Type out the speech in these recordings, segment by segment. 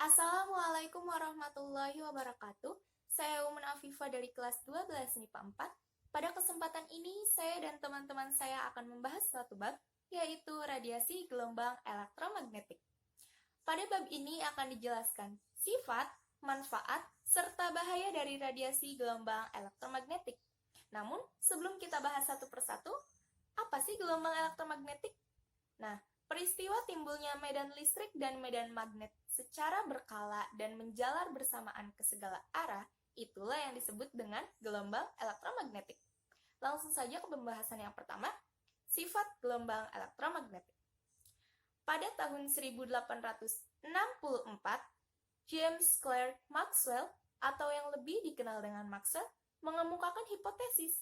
Assalamualaikum warahmatullahi wabarakatuh. Saya Umun Afifah dari kelas 12 MIPA 4. Pada kesempatan ini, saya dan teman-teman saya akan membahas suatu bab, yaitu radiasi gelombang elektromagnetik. Pada bab ini akan dijelaskan sifat, manfaat, serta bahaya dari radiasi gelombang elektromagnetik. Namun, sebelum kita bahas satu persatu, apa sih gelombang elektromagnetik? Nah, peristiwa timbulnya medan listrik dan medan magnet secara berkala dan menjalar bersamaan ke segala arah, itulah yang disebut dengan gelombang elektromagnetik. Langsung saja ke pembahasan yang pertama, sifat gelombang elektromagnetik. Pada tahun 1864, James Clerk Maxwell, atau yang lebih dikenal dengan Maxwell, mengemukakan hipotesis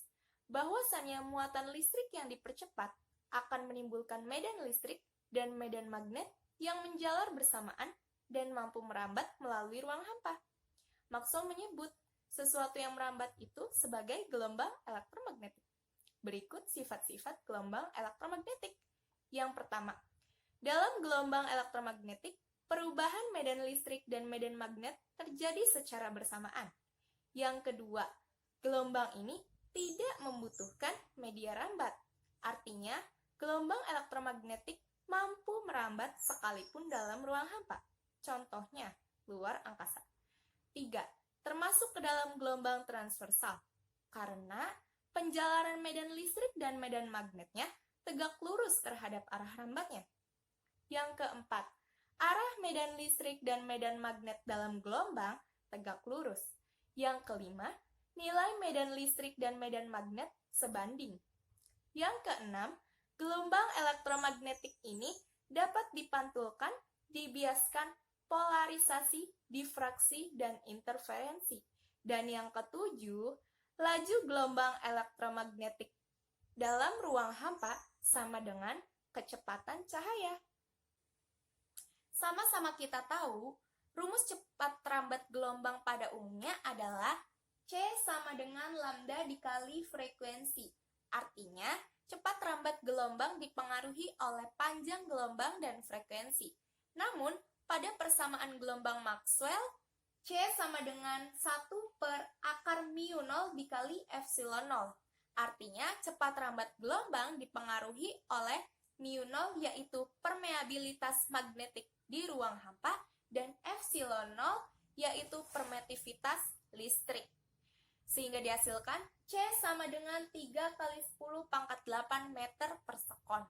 bahwasannya muatan listrik yang dipercepat akan menimbulkan medan listrik dan medan magnet yang menjalar bersamaan dan mampu merambat melalui ruang hampa. Maxwell menyebut sesuatu yang merambat itu sebagai gelombang elektromagnetik. Berikut sifat-sifat gelombang elektromagnetik. Yang pertama, dalam gelombang elektromagnetik, perubahan medan listrik dan medan magnet terjadi secara bersamaan. Yang kedua, gelombang ini tidak membutuhkan media rambat. Artinya, gelombang elektromagnetik mampu merambat sekalipun dalam ruang hampa. Contohnya, luar angkasa. 3. Termasuk ke dalam gelombang transversal. Karena penjalaran medan listrik dan medan magnetnya tegak lurus terhadap arah rambatnya. Yang keempat, arah medan listrik dan medan magnet dalam gelombang tegak lurus. Yang kelima, nilai medan listrik dan medan magnet sebanding. Yang keenam, gelombang elektromagnetik ini dapat dipantulkan, dibiaskan, polarisasi, difraksi, dan interferensi. Dan yang ketujuh, laju gelombang elektromagnetik dalam ruang hampa sama dengan kecepatan cahaya. Sama-sama kita tahu, rumus cepat rambat gelombang pada umumnya adalah C sama dengan lambda dikali frekuensi. Artinya, cepat rambat gelombang dipengaruhi oleh panjang gelombang dan frekuensi. Namun, pada persamaan gelombang Maxwell, C sama dengan 1 per akar mu 0 dikali epsilon 0. Artinya, cepat rambat gelombang dipengaruhi oleh mu 0 yaitu permeabilitas magnetik di ruang hampa dan epsilon 0 yaitu permitivitas listrik. Sehingga dihasilkan C sama dengan 3 kali 10 pangkat 8 meter per sekon.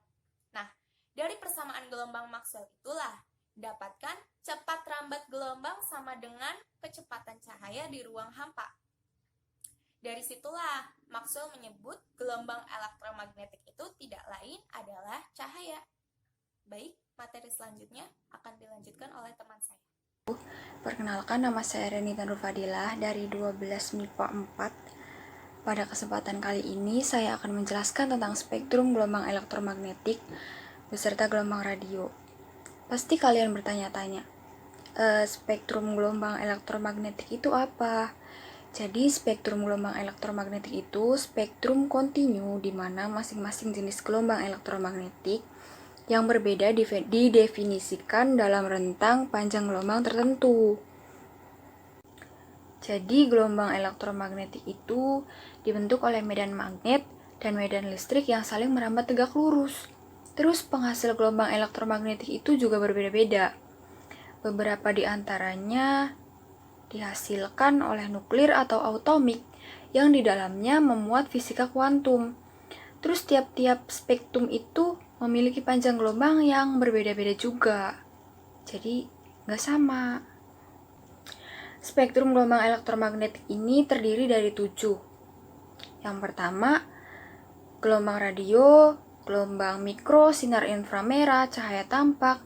Nah, dari persamaan gelombang Maxwell itulah dapatkan cepat rambat gelombang sama dengan kecepatan cahaya di ruang hampa. Dari situlah Maxwell menyebut gelombang elektromagnetik itu tidak lain adalah cahaya. Baik, materi selanjutnya akan dilanjutkan oleh teman saya. Perkenalkan, nama saya Renita Nurfadilah dari 12 MIPA 4. Pada kesempatan kali ini saya akan menjelaskan tentang spektrum gelombang elektromagnetik beserta gelombang radio. Pasti kalian bertanya-tanya, spektrum gelombang elektromagnetik itu apa? Jadi spektrum gelombang elektromagnetik itu spektrum kontinu di mana masing-masing jenis gelombang elektromagnetik yang berbeda didefinisikan dalam rentang panjang gelombang tertentu. Jadi gelombang elektromagnetik itu dibentuk oleh medan magnet dan medan listrik yang saling merambat tegak lurus. Terus penghasil gelombang elektromagnetik itu juga berbeda-beda. Beberapa di antaranya dihasilkan oleh nuklir atau atomik yang di dalamnya memuat fisika kuantum. Terus tiap-tiap spektrum itu memiliki panjang gelombang yang berbeda-beda juga. Jadi nggak sama. Spektrum gelombang elektromagnetik ini terdiri dari 7. Yang pertama, gelombang radio, gelombang mikro, sinar inframerah, cahaya tampak,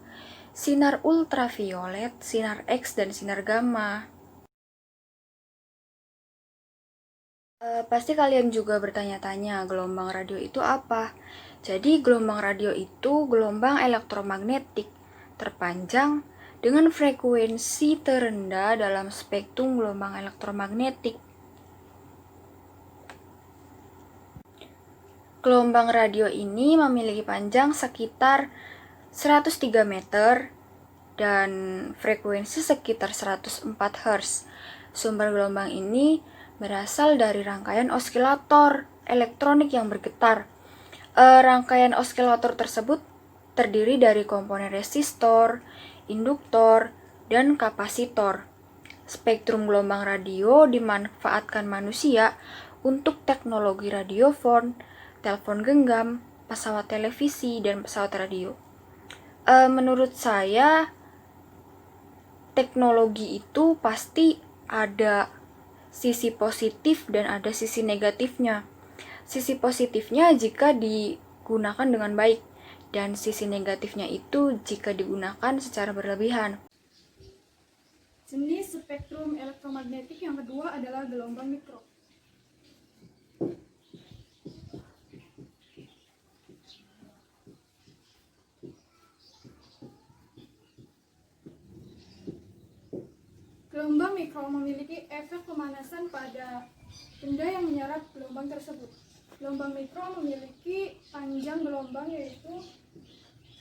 sinar ultraviolet, sinar X, dan sinar gamma. Pasti kalian juga bertanya-tanya, gelombang radio itu apa? Jadi, gelombang radio itu gelombang elektromagnetik terpanjang dengan frekuensi terendah dalam spektrum gelombang elektromagnetik. Gelombang radio ini memiliki panjang sekitar 103 meter dan frekuensi sekitar 104 Hz. Sumber gelombang ini berasal dari rangkaian osilator elektronik yang bergetar. Rangkaian osilator tersebut terdiri dari komponen resistor, induktor, dan kapasitor. Spektrum gelombang radio dimanfaatkan manusia untuk teknologi radiofon, telepon genggam, pesawat televisi, dan pesawat radio. Menurut saya, teknologi itu pasti ada sisi positif dan ada sisi negatifnya. Sisi positifnya jika digunakan dengan baik, dan sisi negatifnya itu jika digunakan secara berlebihan. Jenis spektrum elektromagnetik yang kedua adalah gelombang mikro. Gelombang mikro memiliki efek pemanasan pada benda yang menyerap gelombang tersebut. Gelombang mikro memiliki panjang gelombang yaitu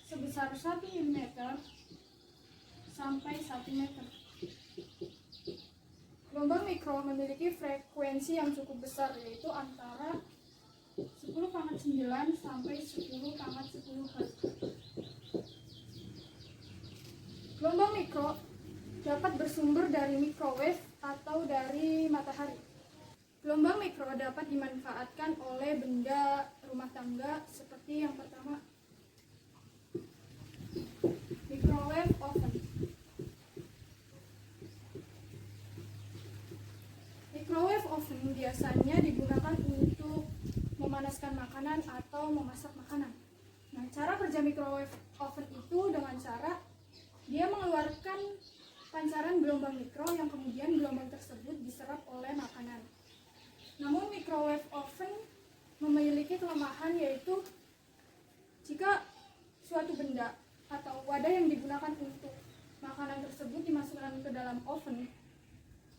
sebesar 1 mm sampai 1 meter. Gelombang mikro memiliki frekuensi yang cukup besar yaitu antara 10⁹ sampai 10⁻10 Hz. Gelombang mikro dapat bersumber dari microwave atau dari matahari. Gelombang mikro dapat dimanfaatkan oleh benda rumah tangga seperti yang pertama, microwave oven. Microwave oven biasanya digunakan untuk memanaskan makanan atau memasak makanan. Nah, cara kerja microwave oven itu dengan cara dia mengeluarkan pancaran gelombang mikro yang kemudian gelombang tersebut diserap oleh makanan. Namun microwave oven memiliki kelemahan yaitu jika suatu benda atau wadah yang digunakan untuk makanan tersebut dimasukkan ke dalam oven,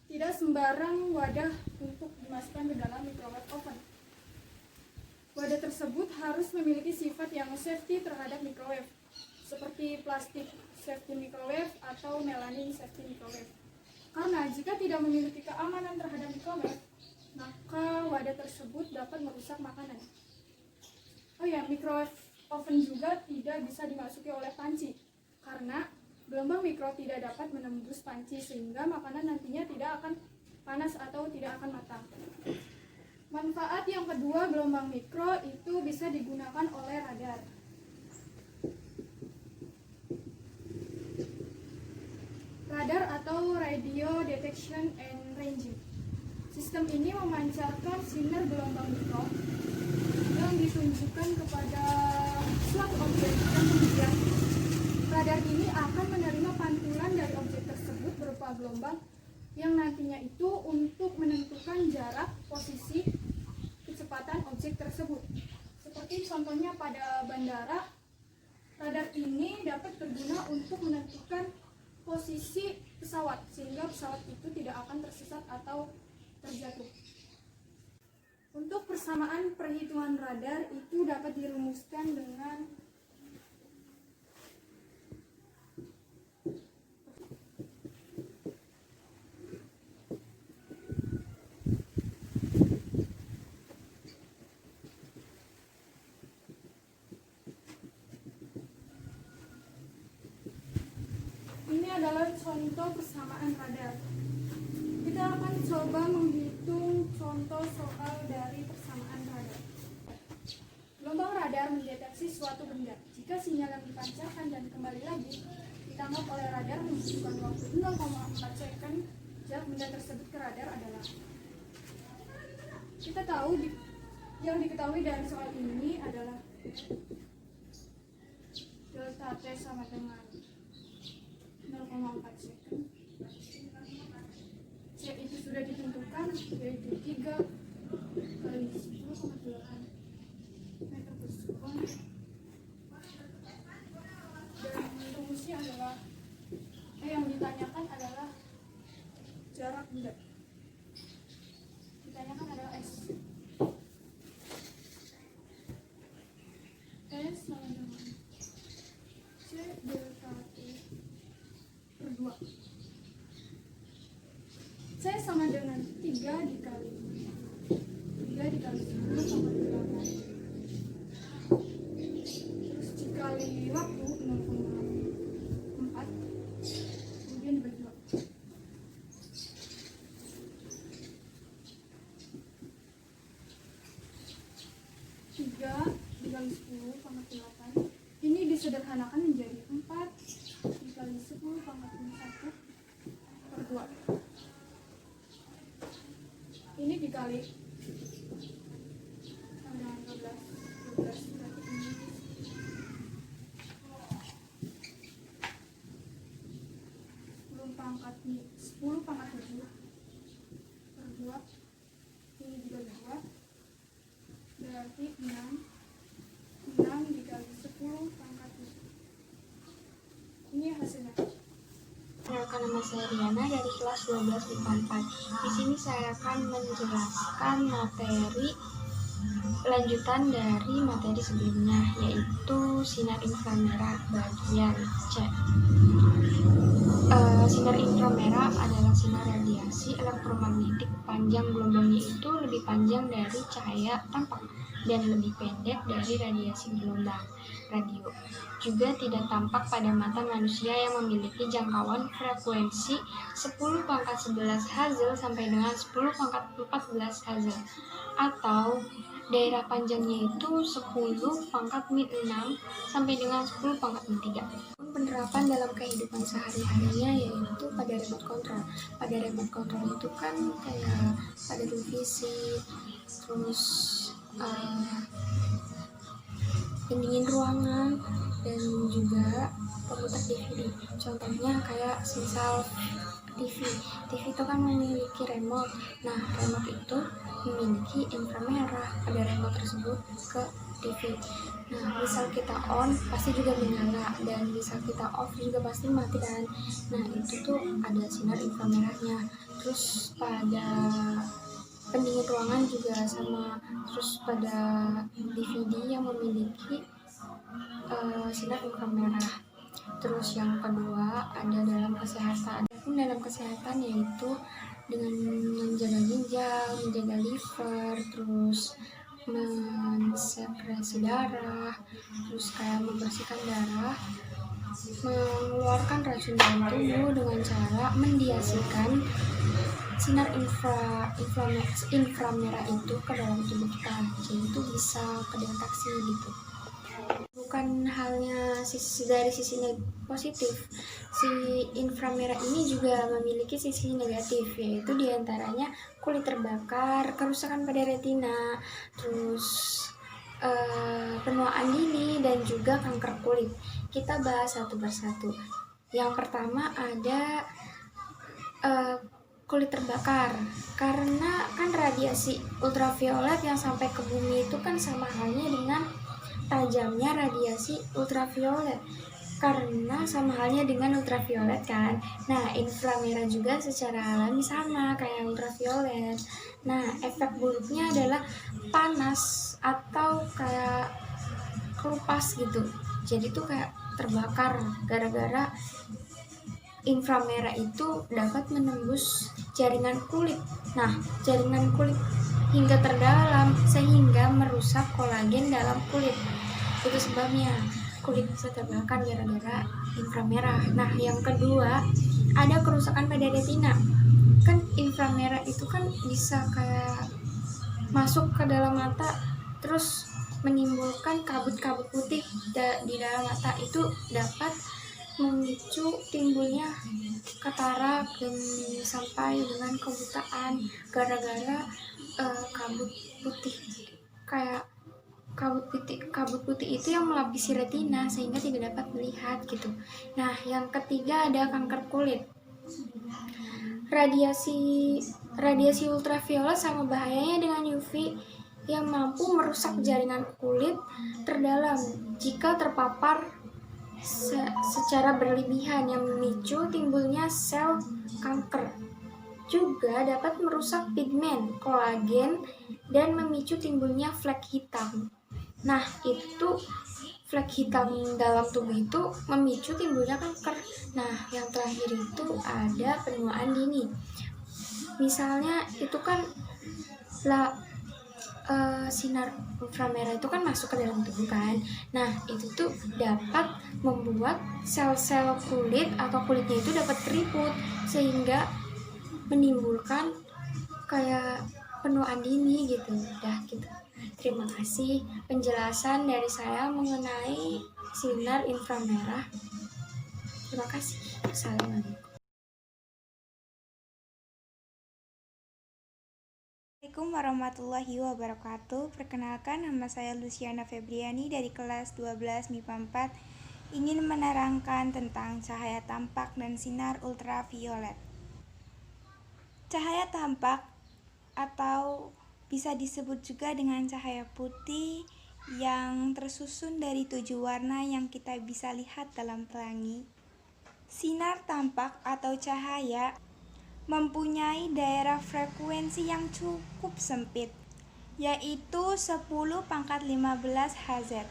tidak sembarang wadah untuk dimasukkan ke dalam microwave oven. Wadah tersebut harus memiliki sifat yang safety terhadap microwave, seperti plastik safety microwave atau melanin safety microwave. Karena jika tidak memiliki keamanan terhadap microwave, maka wadah tersebut dapat merusak makanan. Oh ya, microwave oven juga tidak bisa dimasuki oleh panci, karena gelombang mikro tidak dapat menembus panci sehingga makanan nantinya tidak akan panas atau tidak akan matang. Manfaat yang kedua gelombang mikro itu bisa digunakan oleh radar. Radar atau Radio Detection and Ranging. Sistem ini memancarkan sinar gelombang mikro yang ditunjukkan kepada suatu objek dan kemudian radar ini akan menerima pantulan dari objek tersebut berupa gelombang yang nantinya itu untuk menentukan jarak, posisi, kecepatan objek tersebut. Seperti contohnya pada bandara, radar ini dapat berguna untuk menentukan posisi pesawat sehingga pesawat itu tidak akan tersesat atau terjatuh. Untuk persamaan perhitungan radar itu dapat dirumuskan dengan ini adalah contoh persamaan radar. Kita akan coba menghitung contoh soal dari persamaan radar. Gelombang radar mendeteksi suatu benda. Jika sinyal yang dipancarkan dan kembali lagi ditangkap oleh radar membutuhkan waktu 0,4 second, jarak benda tersebut ke radar adalah. Kita tahu yang diketahui dari soal ini adalah delta T sama dengan 0,4 second. C itu sudah ditentukan yaitu 3 kali 10,8 meter per sekon. Dan rumusnya adalah yang ditanyakan adalah jarak benda. Ditanyakan adalah S. S sama dengan C delta T 2. C sama dengan 3 dikali 10 sama 8. Terus dikali waktu 0,4, kemudian dibagi 2. 3 dikali 10 pangkat 8. Ini disederhanakan menjadi 4 dikali 10 pangkat 1 per 2. Ini dikali dengan 12 berarti ini 10 pangkat 7 per 2. Ini dibagi 2 berarti 6 dikali 10 pangkat 7. Ini hasilnya. Perkenalkan, nama saya Riana dari kelas 12 MIPA 4. Di sini saya akan menjelaskan materi lanjutan dari materi sebelumnya, yaitu sinar inframerah bagian C. Sinar inframerah adalah sinar radiasi elektromagnetik. Panjang gelombangnya itu lebih panjang dari cahaya tampak dan lebih pendek dari radiasi gelombang radio. Juga tidak tampak pada mata manusia yang memiliki jangkauan frekuensi 10 pangkat 11 Hz sampai dengan 10 pangkat 14 Hz, atau daerah panjangnya itu 10 pangkat min 6 sampai dengan 10 pangkat min 3. Penerapan dalam kehidupan sehari-harinya yaitu pada remote control. Pada remote control itu kan kayak pada televisi, terus pendingin ruangan, dan juga pemutar DVD. Contohnya kayak misal TV itu kan memiliki remote. Nah, remote itu memiliki inframerah pada remote tersebut ke TV. Nah, misal kita on pasti juga menyala, dan misal kita off juga pasti mati kan. Nah, itu tuh ada sinar inframerahnya. Terus pada pendingin ruangan juga sama. Terus pada DVD yang memiliki sinar inframerah. Terus yang kedua ada dalam kesehatan. Dalam kesehatan yaitu dengan menjaga ginjal, menjaga liver, terus mensekresi darah, terus kayak membersihkan darah, mengeluarkan racun dalam tubuh dengan cara mendiasikan sinar inframerah itu ke dalam tubuh kita. Jadi itu bisa kedeteksi gitu. Bukan halnya dari sisi positif, si inframerah ini juga memiliki sisi negatif, yaitu diantaranya kulit terbakar, kerusakan pada retina, terus penuaan dini, dan juga kanker kulit. Kita bahas satu persatu. Yang pertama ada kulit terbakar, karena kan radiasi ultraviolet yang sampai ke bumi itu kan sama halnya dengan tajamnya radiasi ultraviolet, karena sama halnya dengan ultraviolet kan. Nah, inframerah juga secara alami sama kayak ultraviolet. Nah, efek buruknya adalah panas atau kayak kelupas gitu. Jadi tuh kayak terbakar gara-gara inframerah itu dapat menembus jaringan kulit. Nah, jaringan kulit hingga terdalam sehingga merusak kolagen dalam kulit. Itu sebabnya kulit bisa terbakar gara-gara inframerah. Nah, yang kedua ada kerusakan pada retina. Kan inframerah itu kan bisa kayak masuk ke dalam mata, terus menimbulkan kabut-kabut putih di dalam mata. Itu dapat memicu timbulnya katarak dan sampai dengan kebutaan gara-gara kabut putih. Kayak kabut putih itu yang melapisi retina sehingga tidak dapat melihat gitu. Nah, yang ketiga ada kanker kulit. Radiasi ultraviolet sama bahayanya dengan UV yang mampu merusak jaringan kulit terdalam jika terpapar secara berlebihan, yang memicu timbulnya sel kanker. Juga dapat merusak pigmen, kolagen, dan memicu timbulnya flek hitam. Nah, itu flek hitam dalam tubuh itu memicu timbulnya kanker. Nah, yang terakhir itu ada penuaan dini. Misalnya itu kan sinar ultramerah itu kan masuk ke dalam tubuh kan. Nah, itu tuh dapat membuat sel-sel kulit atau kulitnya itu dapat keriput sehingga menimbulkan kayak penuaan dini gitu. Udah gitu. Terima kasih penjelasan dari saya mengenai sinar inframerah. Terima kasih. Assalamualaikum. Assalamualaikum warahmatullahi wabarakatuh. Perkenalkan, nama saya Luciana Febriani dari kelas 12 MIPA 4 ingin menerangkan tentang cahaya tampak dan sinar ultraviolet. Cahaya tampak atau bisa disebut juga dengan cahaya putih yang tersusun dari 7 warna yang kita bisa lihat dalam pelangi. Sinar tampak atau cahaya mempunyai daerah frekuensi yang cukup sempit, yaitu 10⁻15 Hz.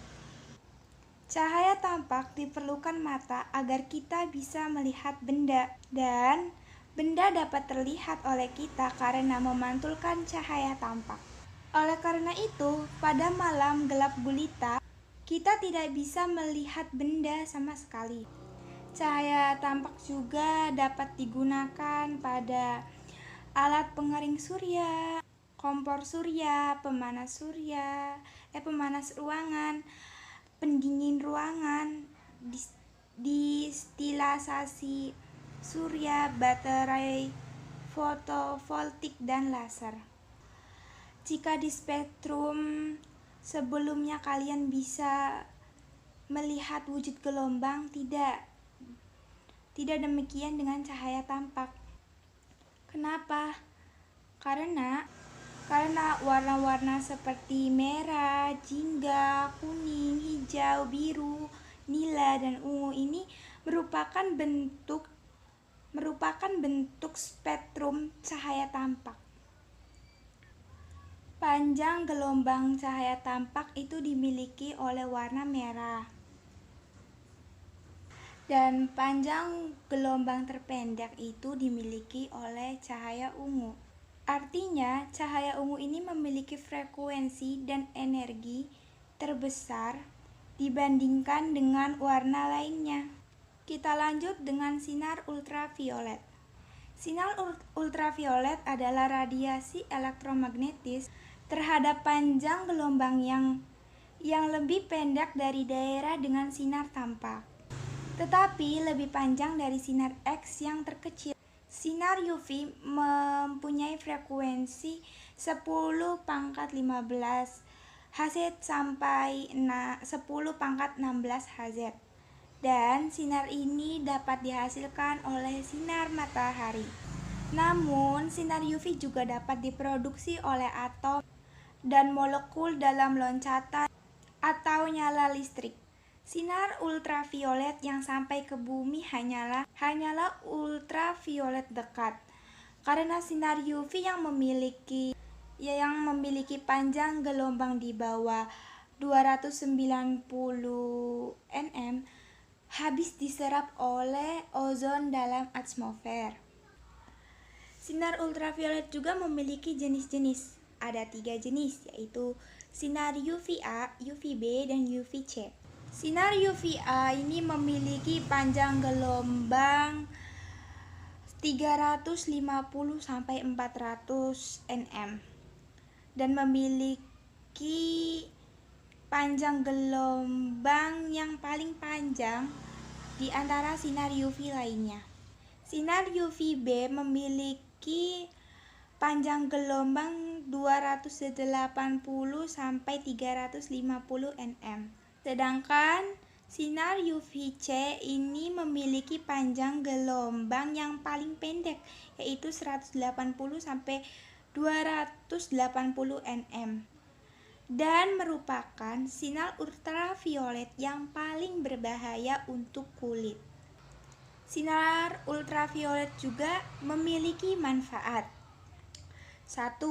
Cahaya tampak diperlukan mata agar kita bisa melihat benda, dan benda dapat terlihat oleh kita karena memantulkan cahaya tampak. Oleh karena itu, pada malam gelap gulita, kita tidak bisa melihat benda sama sekali. Cahaya tampak juga dapat digunakan pada alat pengering surya, kompor surya, pemanas ruangan, pendingin ruangan, distilasasi surya, baterai fotovoltaik, dan laser. Jika di spektrum sebelumnya kalian bisa melihat wujud gelombang, tidak demikian dengan cahaya tampak. Kenapa? Karena warna-warna seperti merah, jingga, kuning, hijau, biru, nila, dan ungu ini merupakan bentuk spektrum cahaya tampak. Panjang gelombang cahaya tampak itu dimiliki oleh warna merah. Dan panjang gelombang terpendek itu dimiliki oleh cahaya ungu. Artinya, cahaya ungu ini memiliki frekuensi dan energi terbesar dibandingkan dengan warna lainnya. Kita lanjut dengan sinar ultraviolet. Sinar ultraviolet adalah radiasi elektromagnetis terhadap panjang gelombang yang lebih pendek dari daerah dengan sinar tampak, tetapi lebih panjang dari sinar X yang terkecil. Sinar UV mempunyai frekuensi 10⁻15 Hz sampai 10⁻16 Hz. Dan sinar ini dapat dihasilkan oleh sinar matahari. Namun, sinar UV juga dapat diproduksi oleh atom dan molekul dalam loncatan atau nyala listrik. Sinar ultraviolet yang sampai ke bumi hanyalah ultraviolet dekat, karena sinar UV yang memiliki panjang gelombang di bawah 290 nm habis diserap oleh ozon dalam atmosfer. Sinar ultraviolet juga memiliki jenis-jenis. Ada 3 jenis, yaitu sinar UVA, UVB, dan UVC. Sinar UVA ini memiliki panjang gelombang 350–400 nm dan memiliki panjang gelombang yang paling panjang di antara sinar UV lainnya. Sinar UVB memiliki panjang gelombang 280–350 nm. Sedangkan sinar UVC ini memiliki panjang gelombang yang paling pendek, yaitu 180–280 nm, dan merupakan sinar ultraviolet yang paling berbahaya untuk kulit. Sinar ultraviolet juga memiliki manfaat. 1.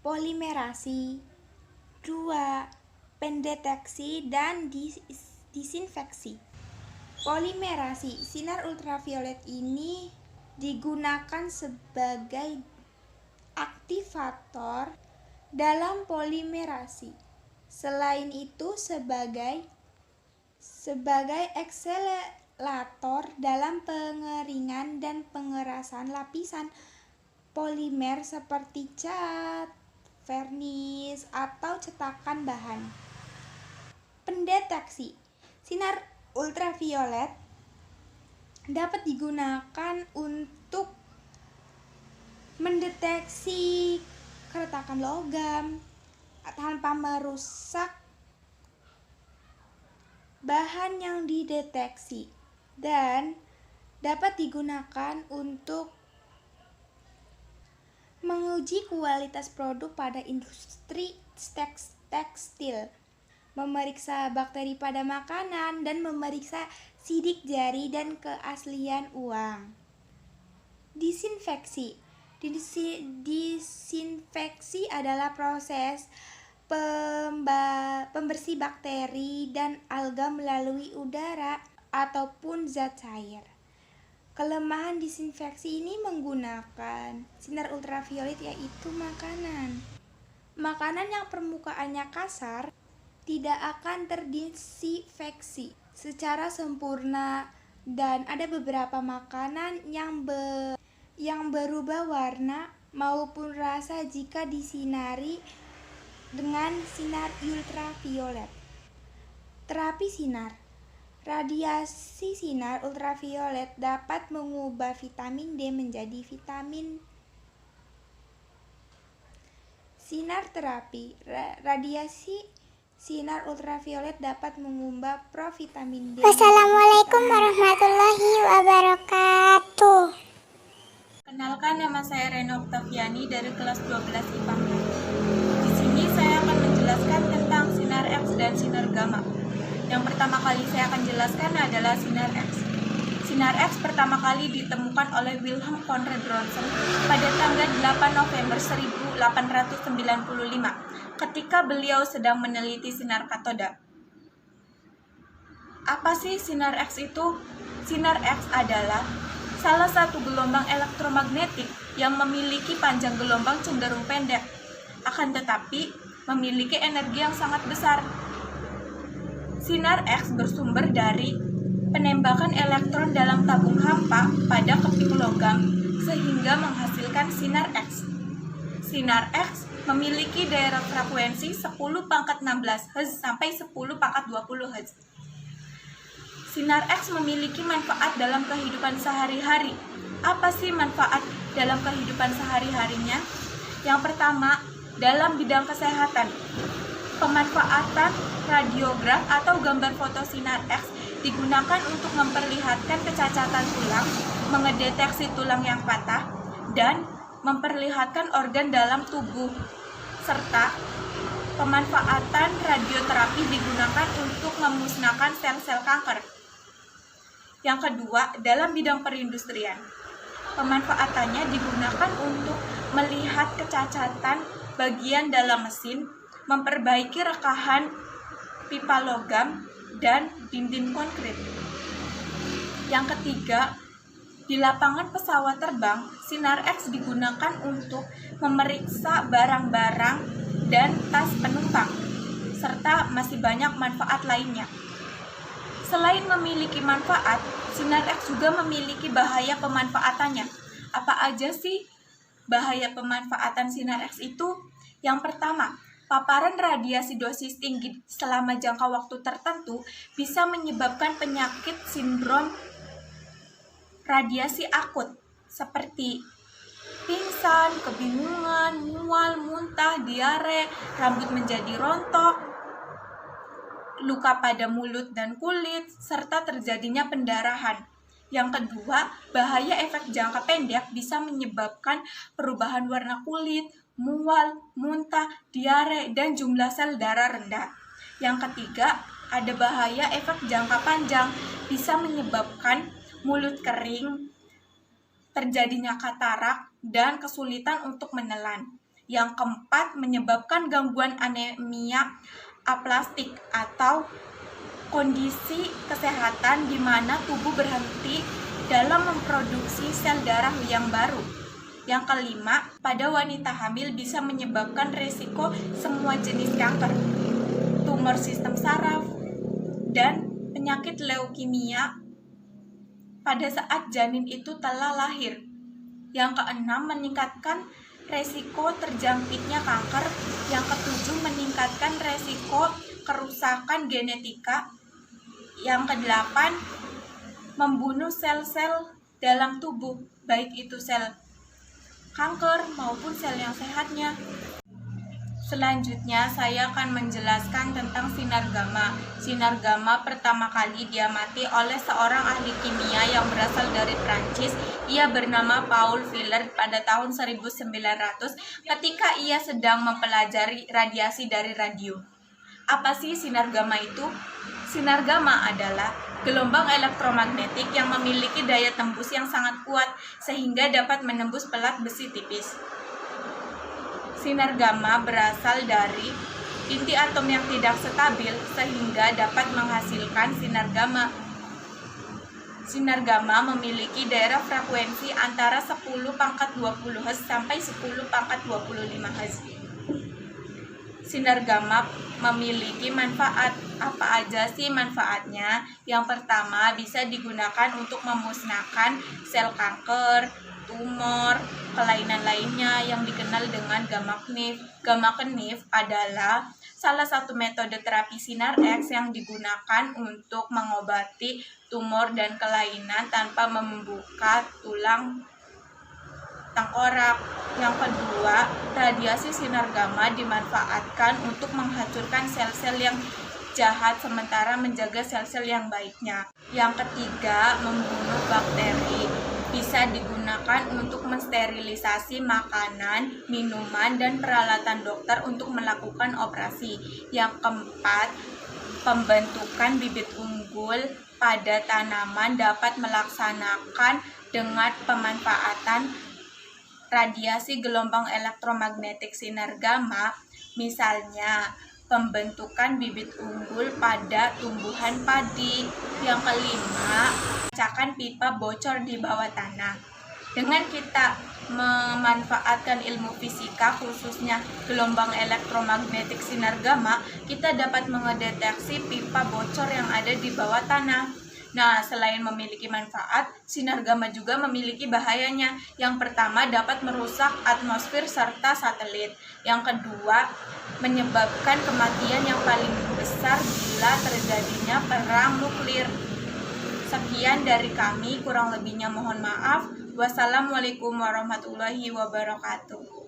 Polimerasi. 2. pendeteksi, dan disinfeksi. Polimerasi. Sinar ultraviolet ini digunakan sebagai aktivator dalam polimerasi. Selain itu sebagai akselerator dalam pengeringan dan pengerasan lapisan polimer seperti cat, vernis, atau cetakan bahan. Pendeteksi. Sinar ultraviolet dapat digunakan untuk mendeteksi keretakan logam tanpa merusak bahan yang dideteksi, dan dapat digunakan untuk menguji kualitas produk pada industri tekstil, memeriksa bakteri pada makanan, dan memeriksa sidik jari dan keaslian uang. Disinfeksi. Disinfeksi adalah proses pembersih bakteri dan alga melalui udara ataupun zat cair. Kelemahan disinfeksi ini menggunakan sinar ultraviolet yaitu makanan. Makanan yang permukaannya kasar tidak akan terdisinfeksi secara sempurna, dan ada beberapa makanan yang berubah warna maupun rasa jika disinari dengan sinar ultraviolet. Terapi sinar. Radiasi sinar ultraviolet dapat mengubah vitamin D menjadi vitamin. Sinar terapi. Radiasi sinar ultraviolet dapat mengubah provitamin D. Wassalamualaikum warahmatullahi wabarakatuh. Kenalkan, nama saya Reno Oktaviani dari kelas 12 IPA. Di sini saya akan menjelaskan tentang sinar X dan sinar gamma. Yang pertama kali saya akan jelaskan adalah sinar X. Sinar X pertama kali ditemukan oleh Wilhelm Conrad Rontgen pada tanggal 8 November 1895 ketika beliau sedang meneliti sinar katoda. Apa sih sinar X itu? Sinar X adalah salah satu gelombang elektromagnetik yang memiliki panjang gelombang cenderung pendek, akan tetapi memiliki energi yang sangat besar. Sinar X bersumber dari penembakan elektron dalam tabung hampa pada keping logam sehingga menghasilkan sinar X. Sinar X memiliki daerah frekuensi 10⁻16 Hz sampai 10⁻20 Hz. Sinar X memiliki manfaat dalam kehidupan sehari-hari. Apa sih manfaat dalam kehidupan sehari-harinya? Yang pertama, dalam bidang kesehatan. Pemanfaatan radiograf atau gambar foto sinar X digunakan untuk memperlihatkan kecacatan tulang, mengedeteksi tulang yang patah, dan memperlihatkan organ dalam tubuh. Serta pemanfaatan radioterapi digunakan untuk memusnahkan sel-sel kanker. Yang kedua, dalam bidang perindustrian. Pemanfaatannya digunakan untuk melihat kecacatan bagian dalam mesin, memperbaiki rekahan pipa logam, dan dinding konkrit. Yang ketiga, di lapangan pesawat terbang, sinar X digunakan untuk memeriksa barang-barang dan tas penumpang, serta masih banyak manfaat lainnya. Selain memiliki manfaat, sinar X juga memiliki bahaya pemanfaatannya. Apa aja sih bahaya pemanfaatan sinar X itu? Yang pertama, paparan radiasi dosis tinggi selama jangka waktu tertentu bisa menyebabkan penyakit sindrom radiasi akut seperti pingsan, kebingungan, mual, muntah, diare, rambut menjadi rontok, luka pada mulut dan kulit, serta terjadinya pendarahan. Yang kedua, bahaya efek jangka pendek bisa menyebabkan perubahan warna kulit, mual, muntah, diare, dan jumlah sel darah rendah. Yang ketiga, ada bahaya efek jangka panjang bisa menyebabkan mulut kering, terjadinya katarak, dan kesulitan untuk menelan. Yang keempat, menyebabkan gangguan anemia aplastik atau kondisi kesehatan di mana tubuh berhenti dalam memproduksi sel darah yang baru. Yang kelima, pada wanita hamil bisa menyebabkan resiko semua jenis kanker, tumor sistem saraf, dan penyakit leukemia pada saat janin itu telah lahir. Yang keenam, meningkatkan resiko terjangkitnya kanker. Yang ketujuh, meningkatkan resiko kerusakan genetika. Yang kedelapan, membunuh sel-sel dalam tubuh, baik itu sel kanker maupun sel yang sehatnya. Selanjutnya, saya akan menjelaskan tentang sinar gamma. Sinar gamma pertama kali diamati oleh seorang ahli kimia yang berasal dari Prancis. Ia bernama Paul Villard pada tahun 1900 ketika ia sedang mempelajari radiasi dari radio. Apa sih sinar gamma itu? Sinar gamma adalah gelombang elektromagnetik yang memiliki daya tembus yang sangat kuat sehingga dapat menembus pelat besi tipis. Sinar gamma berasal dari inti atom yang tidak stabil sehingga dapat menghasilkan sinar gamma. Sinar gamma memiliki daerah frekuensi antara 10⁻20 Hz sampai 10⁻25 Hz. Sinar gamma memiliki manfaat. Apa aja sih manfaatnya? Yang pertama, bisa digunakan untuk memusnahkan sel kanker, tumor, kelainan lainnya yang dikenal dengan gamma knife. Gamma knife adalah salah satu metode terapi sinar X yang digunakan untuk mengobati tumor dan kelainan tanpa membuka tulang tengkorak. Yang kedua, radiasi sinar gamma dimanfaatkan untuk menghancurkan sel-sel yang jahat sementara menjaga sel-sel yang baiknya. Yang ketiga, membunuh bakteri. Bisa digunakan untuk mensterilisasi makanan, minuman, dan peralatan dokter untuk melakukan operasi. Yang keempat, pembentukan bibit unggul pada tanaman dapat melaksanakan dengan pemanfaatan radiasi gelombang elektromagnetik sinar gamma, misalnya pembentukan bibit unggul pada tumbuhan padi. Yang kelima, memecahkan pipa bocor di bawah tanah. Dengan kita memanfaatkan ilmu fisika, khususnya gelombang elektromagnetik sinar gamma, kita dapat mengedeteksi pipa bocor yang ada di bawah tanah. Nah, selain memiliki manfaat, sinar gamma juga memiliki bahayanya. Yang pertama, dapat merusak atmosfer serta satelit. Yang kedua, menyebabkan kematian yang paling besar bila terjadinya perang nuklir. Sekian dari kami, kurang lebihnya mohon maaf. Wassalamualaikum warahmatullahi wabarakatuh.